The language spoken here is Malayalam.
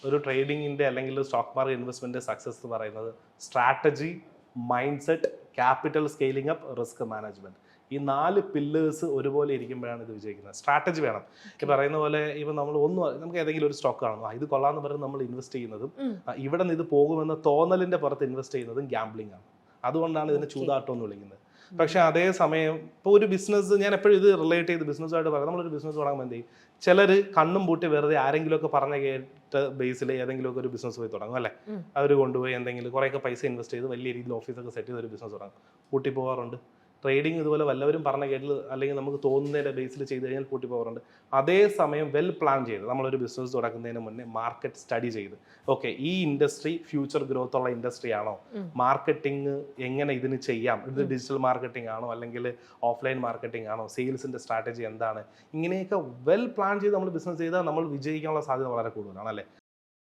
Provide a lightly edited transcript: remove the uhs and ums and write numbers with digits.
ഒരു ട്രേഡിങ്ങിൻ്റെ അല്ലെങ്കിൽ സ്റ്റോക്ക് മാർക്കറ്റ് ഇൻവെസ്റ്റ്മെൻറ്റ് സക്സസ് എന്ന് പറയുന്നത് strategy, mind set, capital scaling up, risk management. ഈ 4 പില്ലേഴ്സ് ഒരുപോലെ ഇരിക്കുമ്പോഴാണ് ഇത് വിജയിക്കുന്നത്. സ്ട്രാറ്റജി വേണം. ഈ പറയുന്ന പോലെ ഇപ്പം നമുക്ക് ഏതെങ്കിലും ഒരു സ്റ്റോക്ക് കാണുന്നു, ഇത് കൊള്ളാമെന്ന് പറഞ്ഞ് നമ്മൾ ഇൻവെസ്റ്റ് ചെയ്യുന്നതും ഇവിടെ നിന്ന് ഇത് പോകുമെന്ന തോന്നലിൻ്റെ പുറത്ത് ഇൻവെസ്റ്റ് ചെയ്യുന്നതും ഗാംബ്ലിംഗ് ആണ്. അതുകൊണ്ടാണ് ഇതിനെ ചൂതാട്ടം എന്ന് വിളിക്കുന്നത്. പക്ഷേ അതേ സമയം ഇപ്പോൾ ഒരു ബിസിനസ്, ഞാൻ എപ്പോഴും ഇത് റിലേറ്റ് ചെയ്ത് ബിസിനസ്സുമായിട്ട് പറയാം. നമ്മളൊരു ബിസിനസ് തുടങ്ങുമ്പോൾ എന്ത് ചെയ്യും? ചിലർ കണ്ണും പൂട്ടി വെറുതെ ആരെങ്കിലുമൊക്കെ പറഞ്ഞ കേട്ട ബേസിൽ ഏതെങ്കിലുമൊക്കെ ഒരു ബിസിനസ് പോയി തുടങ്ങും അല്ലേ? അവർ കൊണ്ടുപോയി എന്തെങ്കിലും കുറേയൊക്കെ പൈസ ഇൻവെസ്റ്റ് ചെയ്ത് വലിയ രീതിയിൽ ഓഫീസൊക്കെ സെറ്റ് ചെയ്ത് ഒരു ബിസിനസ് തുടങ്ങും, പൂട്ടി പോകാറുണ്ട്. ട്രേഡിങ് ഇതുപോലെ വല്ലവരും പറഞ്ഞ കേട്ടിൽ അല്ലെങ്കിൽ നമുക്ക് തോന്നുന്നതിൻ്റെ ബേസിൽ ചെയ്ത് കഴിഞ്ഞാൽ പൂട്ടി പോകാറുണ്ട്. അതേസമയം വെൽ പ്ലാൻ ചെയ്ത് നമ്മളൊരു ബിസിനസ് തുടങ്ങുന്നതിന് മുന്നേ മാർക്കറ്റ് സ്റ്റഡി ചെയ്ത്, ഓക്കെ ഈ ഇൻഡസ്ട്രി ഫ്യൂച്ചർ ഗ്രോത്ത് ഉള്ള ഇൻഡസ്ട്രി ആണോ, മാർക്കറ്റിംഗ് എങ്ങനെ ഇതിന് ചെയ്യാം, ഇത് ഡിജിറ്റൽ മാർക്കറ്റിംഗ് ആണോ അല്ലെങ്കിൽ ഓഫ്ലൈൻ മാർക്കറ്റിംഗ് ആണോ, സെയിൽസിൻ്റെ സ്ട്രാറ്റജി എന്താണ്, ഇങ്ങനെയൊക്കെ വെൽ പ്ലാൻ ചെയ്ത് നമ്മൾ ബിസിനസ് ചെയ്താൽ നമ്മൾ വിജയിക്കാനുള്ള സാധ്യത വളരെ കൂടുതലാണ് അല്ലേ?